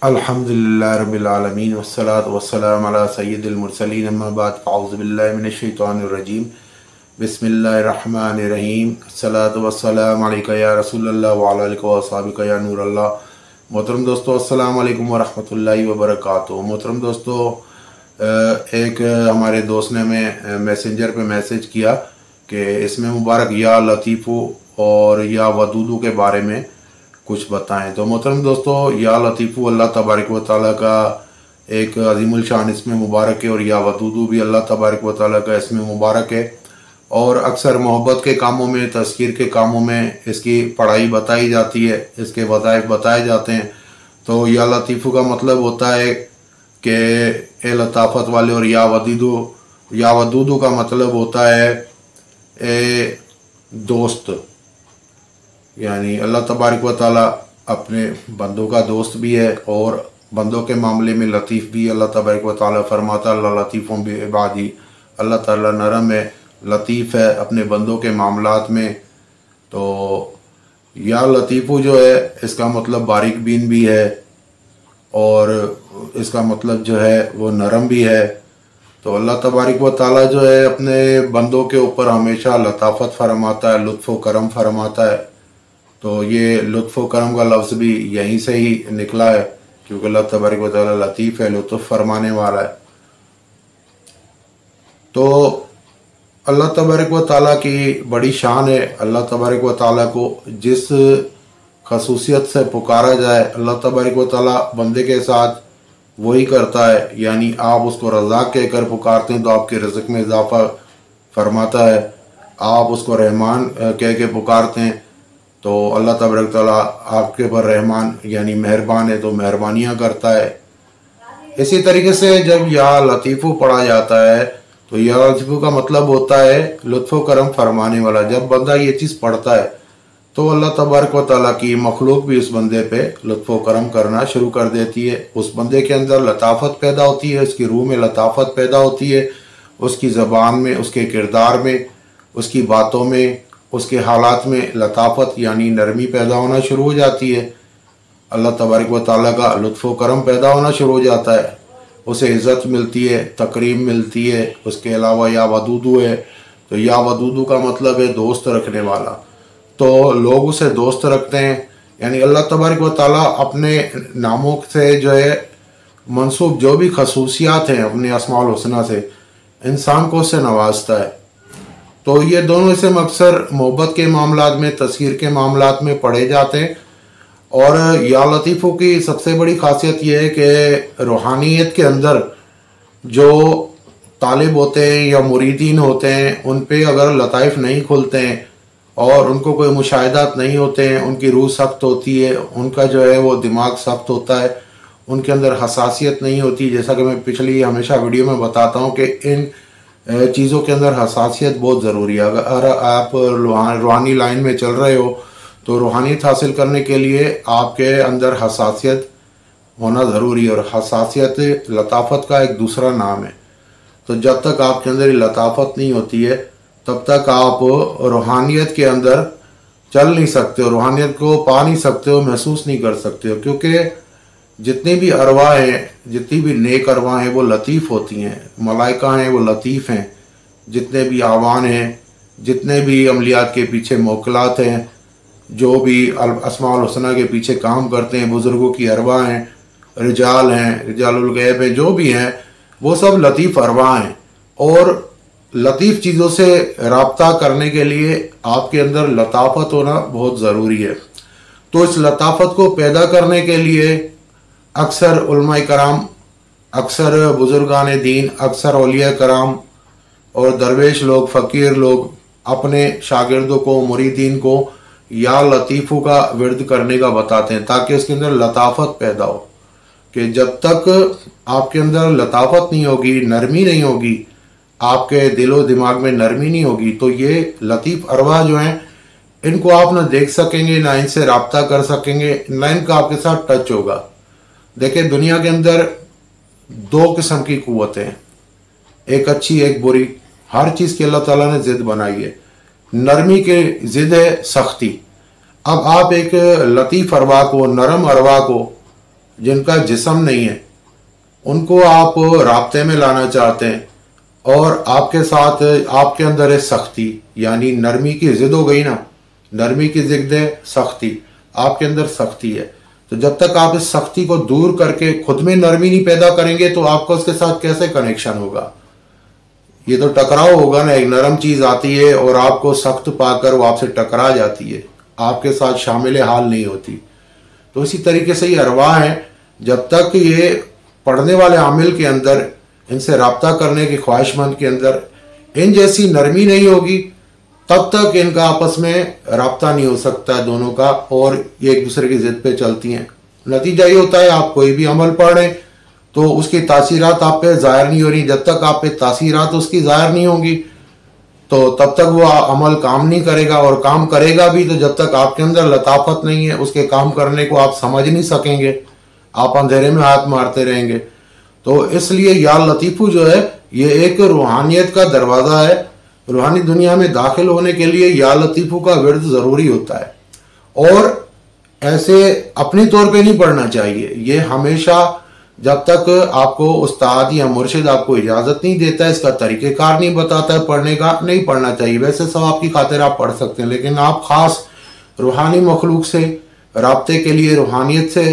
अल्हम्दुलिल्लाहि रब्बिल आलमीन वस्सलातु वस्सलामु अला सय्यिदिल मुरसलीन अम्मा बाद फ़अऊज़ु बिल्लाहि मिनश शैतानिर रजीम बिस्मिल्लाहिर रहमानिर रहीम अस्सलातु वस्सलामु अलैका या रसूलल्लाह व अला आलिका व अस्हाबिका या नूरल्लाह। मोहतरम दोस्तों, अस्सलामु अलैकुम व रहमतुल्लाहि व बरकातुहू। मोहतरम दोस्तों, एक हमारे दोस्त ने हमें मैसेंजर पे मैसेज किया कि इसमें मुबारक या लतीफ़ू और या वदूदू के बारे में कुछ बताएं। तो मोहतरम दोस्तों, या लतीफ़ू अल्लाह तबारक व तआला का एक अज़ीमुल शान इसमें मुबारक है और या वदूदू भी अल्लाह तबारक व तआला का इसमें मुबारक है। और अक्सर मोहब्बत के कामों में, तज़कीर के कामों में इसकी पढ़ाई बताई जाती है, इसके वज़ाइफ बताए जाते हैं। तो या लतीफ़ू का मतलब होता है कि ए लताफ़त वाले, और या वदूदू का मतलब होता है ए दोस्त। यानी अल्लाह तबारक व तआला अपने बंदों का दोस्त भी है और बंदों के मामले में लतीफ़ भी। अल्लाह तबारक व तआला फरमाता अल्लाह लतीफ़ुम बिइबादी, अल्लाह ताला नरम है, लतीफ़ है अपने बंदों के मामलात में। तो या लतीफ़ू जो है इसका मतलब बारीक बीन भी है और इसका मतलब जो है वो नरम भी है। तो अल्लाह तबारक व तआला जो है अपने बंदों के ऊपर हमेशा लताफ़त फरमाता है, लुत्फ़ व करम फरमाता है। तो ये लुत्फ़ व करम का लफ्ज़ भी यहीं से ही निकला है, क्योंकि अल्लाह तबारक व तआला लतीफ़ है, लुत्फ़ फरमाने वाला है। तो अल्लाह तबारक व तआला की बड़ी शान है। अल्लाह तबारक व तआला को जिस खसूसियत से पुकारा जाए, अल्लाह तबारक व तआला बंदे के साथ वही करता है। यानी आप उसको रज़ाक कहकर पुकारते हैं तो आपके रिज़्क़ में इजाफ़ा फरमाता है। आप उसको रहमान कह के पुकारते हैं तो अल्लाह तबारक व तआला आपके पर रहमान यानी मेहरबान है, तो मेहरबानियाँ करता है। इसी तरीके से जब या लतीफ़ू पढ़ा जाता है तो या लतीफ़ू का मतलब होता है लुत्फ़ व करम फरमाने वाला। जब बंदा ये चीज़ पढ़ता है तो अल्लाह तबारक व तआला की मखलूक भी उस बंदे पे लुत्फ़ व करम करना शुरू कर देती है। उस बंदे के अंदर लताफ़त पैदा होती है, उसकी रूह में लताफ़त पैदा होती है, उसकी ज़बान में, उसके किरदार में, उसकी बातों में, उसके हालात में लताफ़त यानी नरमी पैदा होना शुरू हो जाती है। अल्लाह तबारक व तआला का लुत्फ़ व करम पैदा होना शुरू हो जाता है, उसे इज़्ज़त मिलती है, तकरीम मिलती है। उसके अलावा या वदूदू है, तो या वदूदू का मतलब है दोस्त रखने वाला। तो लोग उसे दोस्त रखते हैं। यानी अल्लाह तबारक व तआला अपने नामों से जो है मंसूब जो भी खसूसियात हैं अपने अस्माउल हुस्ना से इंसान को उससे नवाजता है। तो ये दोनों इसम अक्सर मोहब्बत के मामलात में, तस्कीर के मामलात में पढ़े जाते हैं। और या लतीफ़ू की सबसे बड़ी खासियत यह है कि रूहानियत के अंदर जो तालिब होते हैं या मुरीदीन होते हैं उन पे अगर लताइफ़ नहीं खुलते हैं और उनको कोई मुशाहिदात नहीं होते हैं, उनकी रूह सख्त होती है, उनका जो है वो दिमाग सख्त होता है, उनके अंदर हसासियत नहीं होती। जैसा कि मैं पिछली हमेशा वीडियो में बताता हूँ कि इन चीज़ों के अंदर हसासियत बहुत ज़रूरी है। अगर आप रूहानी लाइन में चल रहे हो तो रूहानियत हासिल करने के लिए आपके अंदर हसासियत होना ज़रूरी है। और हसासियत लताफ़त का एक दूसरा नाम है। तो जब तक आपके अंदर ये लताफ़त नहीं होती है तब तक आप रूहानियत के अंदर चल नहीं सकते हो, रूहानियत को पा नहीं सकते हो, महसूस नहीं कर सकते हो। क्योंकि जितनी भी अरवाह हैं, जितनी भी नेक अरवाह हैं वो लतीफ़ होती हैं, मलाइका हैं वो लतीफ़ हैं। जितने भी आवान हैं, जितने भी अमलियात के पीछे मोकलात हैं, जो भी अस्माउल हुस्ना के पीछे काम करते हैं, बुज़ुर्गों की अरवाह हैं, रिजाल हैं, रिजालुल गैब हैं, जो भी हैं वो सब लतीफ़ अरवाह हैं। और लतीफ़ चीज़ों से रब्ता करने के लिए आपके अंदर लताफ़त होना बहुत ज़रूरी है। तो इस लताफ़त को पैदा करने के लिए अक्सर उलमाए कराम, अक्सर बुज़ुर्गान दीन, अक्सर औलिया कराम और दरवेश लोग, फ़कीर लोग अपने शागिर्दों को, मुरीदीन को या लतीफ़ू का विर्द करने का बताते हैं ताकि उसके अंदर लताफ़त पैदा हो। कि जब तक आपके अंदर लताफ़त नहीं होगी, नरमी नहीं होगी, आपके दिलो दिमाग में नरमी नहीं होगी, तो ये लतीफ़ अरवाह जो हैं इनको आप ना देख सकेंगे, ना इनसे रब्ता कर सकेंगे, ना इनका आपके साथ टच होगा। देखिए, दुनिया के अंदर दो किस्म की क़ुव्वतें हैं, एक अच्छी एक बुरी। हर चीज़ की अल्लाह ताला ने ज़िद बनाई है। नरमी की ज़िद है सख्ती। अब आप एक लतीफ़ अरवा को, नरम अरवा को जिनका जिस्म नहीं है, उनको आप राब्ते में लाना चाहते हैं, और आपके साथ आपके अंदर है सख्ती, यानी नरमी की जिद हो गई ना, नरमी की जिद है सख्ती, आपके अंदर सख्ती है। तो जब तक आप इस सख्ती को दूर करके खुद में नरमी नहीं पैदा करेंगे तो आपका उसके साथ कैसे कनेक्शन होगा? ये तो टकराव होगा ना। एक नरम चीज आती है और आपको सख्त पाकर वो आपसे टकरा जाती है, आपके साथ शामिल हाल नहीं होती। तो इसी तरीके से ये अरवाह है, जब तक ये पढ़ने वाले आमिल के अंदर, इनसे राब्ता करने के ख्वाहिशमंद के अंदर इन जैसी नरमी नहीं होगी, तब तक इनका आपस में राब्ता नहीं हो सकता है दोनों का, और ये एक दूसरे की जिद पे चलती हैं। नतीजा ये होता है, आप कोई भी अमल पढ़ रहे तो उसकी तासीरात आप पे ज़ाहिर नहीं हो रही। जब तक आप पे तासीरात उसकी ज़ाहिर नहीं होंगी तो तब तक वो अमल काम नहीं करेगा, और काम करेगा भी तो जब तक आपके अंदर लताफत नहीं है, उसके काम करने को आप समझ नहीं सकेंगे, आप अंधेरे में हाथ मारते रहेंगे। तो इसलिए या लतीफ़ू जो है ये एक रूहानियत का दरवाज़ा है। रूहानी दुनिया में दाखिल होने के लिए या लतीफ़ू का विर्द ज़रूरी होता है, और ऐसे अपनी तौर पे नहीं पढ़ना चाहिए। ये हमेशा जब तक आपको उस्ताद या मुर्शिद आपको इजाज़त नहीं देता है, इसका तरीक़ेकार नहीं बताता है पढ़ने का, नहीं पढ़ना चाहिए। वैसे सवाब की खातिर आप पढ़ सकते हैं, लेकिन आप ख़ास रूहानी मखलूक से राब्ते के लिए, रूहानियत से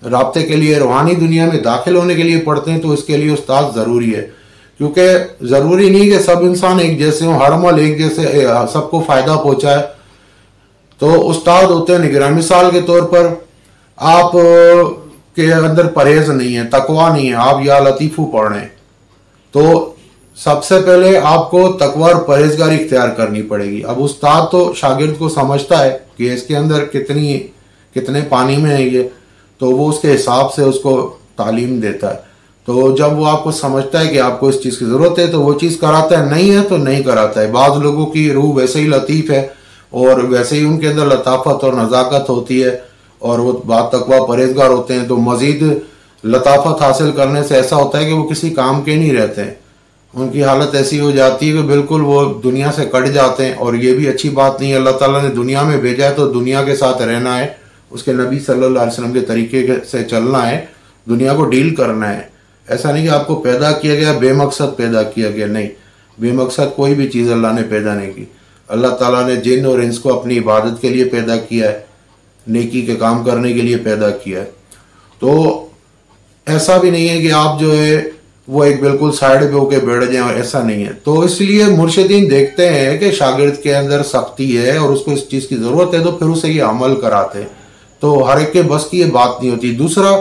राब्ते के लिए, रूहानी दुनिया में दाखिल होने के लिए पढ़ते हैं तो इसके लिए उस्ताद ज़रूरी है। क्योंकि ज़रूरी नहीं कि सब इंसान एक जैसे हों, हर अमल एक जैसे सबको फ़ायदा पहुँचाए। तो उस्ताद होते हैं निगरान। मिसाल के तौर पर आप के अंदर परहेज नहीं है, तकवा नहीं है, आप या लतीफ़ू पढ़ रहे हैं, तो सबसे पहले आपको तकवा और परहेजगारी इख्तियार करनी पड़ेगी। अब उस्ताद तो शागिर्द को समझता है कि इसके अंदर कितने पानी में है ये, तो वो उसके हिसाब से उसको तालीम देता है। तो जब वो आपको समझता है कि आपको इस चीज़ की ज़रूरत है तो वो चीज़ कराता है, नहीं है तो नहीं कराता है। बाज़ लोगों की रूह वैसे ही लतीफ़ है और वैसे ही उनके अंदर लताफत और नज़ाकत होती है, और वो बात तकवा परहेजगार होते हैं, तो मज़ीद लताफत हासिल करने से ऐसा होता है कि वो किसी काम के नहीं रहते हैं। उनकी हालत ऐसी हो जाती है कि बिल्कुल वो दुनिया से कट जाते हैं, और ये भी अच्छी बात नहीं है। अल्लाह ताला ने दुनिया में भेजा है तो दुनिया के साथ रहना है, उसके नबी सल्लल्लाहु अलैहि वसल्लम के तरीके से चलना है, दुनिया को डील करना है। ऐसा नहीं कि आपको पैदा किया गया बेमकसद पैदा किया गया, नहीं, बेमकसद कोई भी चीज़ अल्लाह ने पैदा नहीं की। अल्लाह ताला ने जिन और इंस को अपनी इबादत के लिए पैदा किया है, नेकी के काम करने के लिए पैदा किया है। तो ऐसा भी नहीं है कि आप जो है वो एक बिल्कुल साइड पे होके बैठ जाएं, और ऐसा नहीं है। तो इसलिए मुर्शिदीन देखते हैं कि शागिर्द के अंदर सख्ती है और उसको इस चीज़ की ज़रूरत है, तो फिर उसे ये अमल कराते हैं। तो हर एक के बस की ये बात नहीं होती। दूसरा,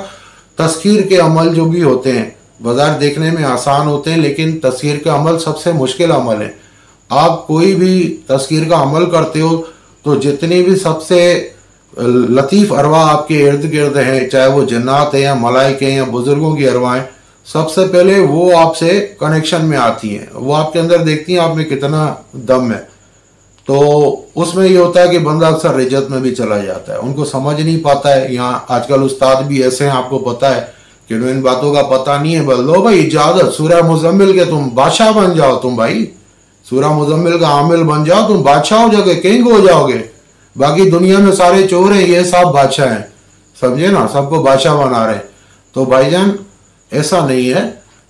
तस्खीर के अमल जो भी होते हैं बाजार देखने में आसान होते हैं, लेकिन तस्खीर का अमल सबसे मुश्किल अमल है। आप कोई भी तस्खीर का अमल करते हो तो जितनी भी सबसे लतीफ़ अरवा आपके इर्द गिर्द हैं, चाहे वो जन्नात है या मलाइके हैं या बुजुर्गों की अरवाएं, सबसे पहले वो आपसे कनेक्शन में आती हैं। वो आपके अंदर देखती हैं आप में कितना दम है। तो उसमें ये होता है कि बंदा अक्सर रिजत में भी चला जाता है, उनको समझ नहीं पाता है। यहाँ आजकल उस्ताद भी ऐसे हैं, आपको पता है कि इन बातों का पता नहीं है। बस लो भाई इजाज़त, सूरह मुज़म्मिल के तुम बादशाह बन जाओ, तुम भाई सूरह मुज़म्मिल का आमिल बन जाओ, तुम बादशाह हो जाओगे, किंग हो जाओगे। बाकी दुनिया में सारे चोर हैं, ये सब बादशाह हैं, समझे ना, सबको बादशाह बना रहे हैं। तो भाईजान ऐसा नहीं है।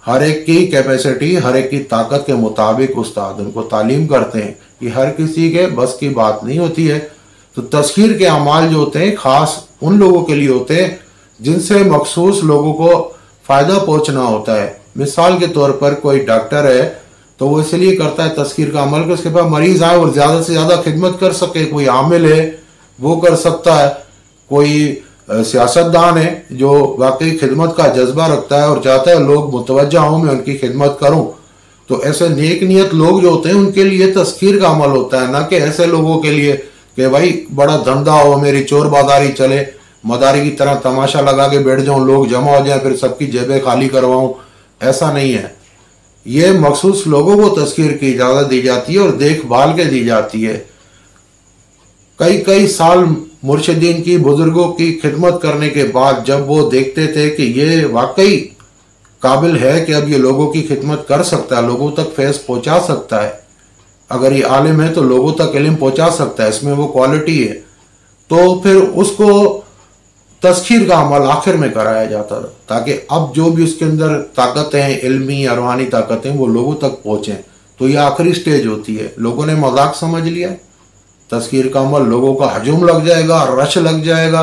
हर एक की कैपेसिटी, हर एक की ताकत के मुताबिक उस्ताद उनको तालीम करते हैं, कि हर किसी के बस की बात नहीं होती है। तो तस्खीर के अमाल जो होते हैं ख़ास उन लोगों के लिए होते हैं जिनसे मखसूस लोगों को फ़ायदा पहुंचना होता है। मिसाल के तौर पर कोई डॉक्टर है तो वो इसलिए करता है तस्खीर का अमल कि उसके पास मरीज़ आए और ज़्यादा से ज़्यादा खिदमत कर सके। कोई आमिल है वो कर सकता है, कोई सियासतदान है जो वाकई खिदमत का जज्बा रखता है और चाहता है लोग मुतवज्जा हों, मैं उनकी खिदमत करूं। तो ऐसे नेक नियत लोग जो होते हैं उनके लिए तस्खीर का अमल होता है, ना कि ऐसे लोगों के लिए कि भाई बड़ा धंधा हो, मेरी चोर बाजारी चले, मदारी की तरह तमाशा लगा के बैठ जाऊं, लोग जमा हो जाए, फिर सबकी जेबें खाली करवाऊं। ऐसा नहीं है। ये मखसूस लोगों को तस्खीर की इजाज़त दी जाती है और देखभाल के दी जाती है। कई कई साल मुर्शिदीन की, बुजुर्गों की खिदमत करने के बाद जब वो देखते थे कि ये वाकई काबिल है कि अब ये लोगों की खिदमत कर सकता है, लोगों तक फैज़ पहुंचा सकता है, अगर ये आलिम है तो लोगों तक इल्म पहुंचा सकता है, इसमें वो क्वालिटी है, तो फिर उसको तस्खीर का अमल आखिर में कराया जाता था, ताकि अब जो भी उसके अंदर ताकतें हैं, इल्मी या रूहानी ताकतें, वो लोगों तक पहुँचें। तो ये आखिरी स्टेज होती है। लोगों ने मजाक समझ लिया, तस्खीर का अमल, लोगों का हजूम लग जाएगा, रश लग जाएगा।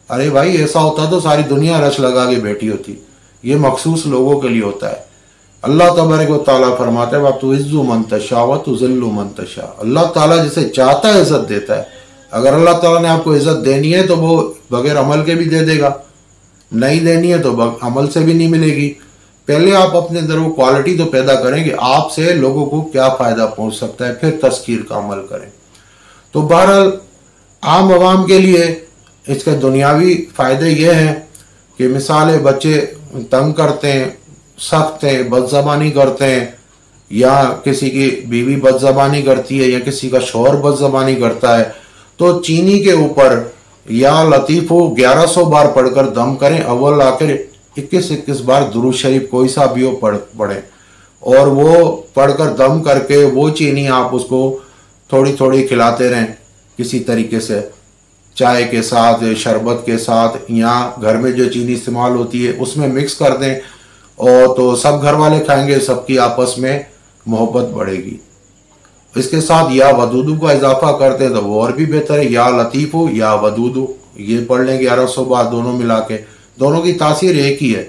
अरे भाई, ऐसा होता तो सारी दुनिया रश लगा के बैठी होती। ये मखसूस लोगों के लिए होता है। अल्लाह तबारक व तआला फरमाता है, वातु इज़्ज़ु मन तशा व तुज़िल्लु मन तशा। अल्लाह ताला जिसे चाहता है इज़्ज़त देता है। अगर अल्लाह ताला ने आपको इज़्ज़त देनी है तो वो बगैर अमल के भी दे देगा, नहीं देनी है तो अमल से भी नहीं मिलेगी। पहले आप अपने अंदर वो क्वालिटी तो पैदा करें कि आपसे लोगों को क्या फ़ायदा पहुंच सकता है, फिर तस्कीर का अमल करें। तो बहरहाल आम आवाम के लिए इसके दुनियावी फ़ायदे ये हैं कि मिसाल बच्चे तंग करते हैं, सख्त हैं, बदज़बानी करते हैं, या किसी की बीवी बदज़बानी करती है, या किसी का शौहर बदज़बानी करता है, तो चीनी के ऊपर या लतीफ़ो 1100 बार पढ़कर दम करें। अव्वल आखिर 21-21 बार दुरूद शरीफ कोई सा भी हो पढ़ें, और वो पढ़कर दम करके वो चीनी आप उसको थोड़ी थोड़ी खिलाते रहें किसी तरीके से, चाय के साथ, शरबत के साथ, या घर में जो चीनी इस्तेमाल होती है उसमें मिक्स कर दें, और तो सब घर वाले खाएंगे, सबकी आपस में मोहब्बत बढ़ेगी। इसके साथ या वदूदू का इजाफा करते हैं तो वो और भी बेहतर है। या लतीफ़ो या वदूदू ये पढ़ लें 1100 बार दोनों मिला के। दोनों की तासीर एक ही है,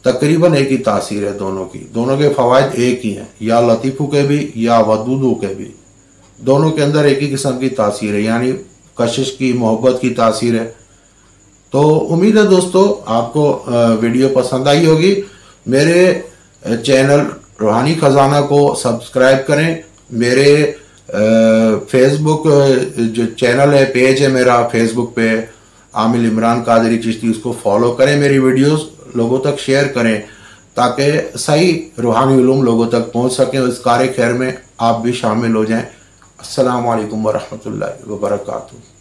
तकरीबन एक ही तासीर है दोनों की, दोनों के फ़वाइद एक ही हैं, या लतीफ़ो के भी या वदूदू के भी। दोनों के अंदर एक ही किस्म की तासीर है, यानी कशिश की, मोहब्बत की तासीर है। तो उम्मीद है दोस्तों आपको वीडियो पसंद आई होगी। मेरे चैनल रूहानी ख़जाना को सब्सक्राइब करें। मेरे फेसबुक जो चैनल है, पेज है मेरा फेसबुक पे, आमिल इमरान कादरी चिश्ती, उसको फॉलो करें। मेरी वीडियोस लोगों तक शेयर करें ताकि सही रूहानी उलूम लोगों तक पहुंच सकें। इस कार्य खैर में आप भी शामिल हो जाएं। अस्सलामु अलैकुम वरहमतुल्लाहि वबरकातुहू।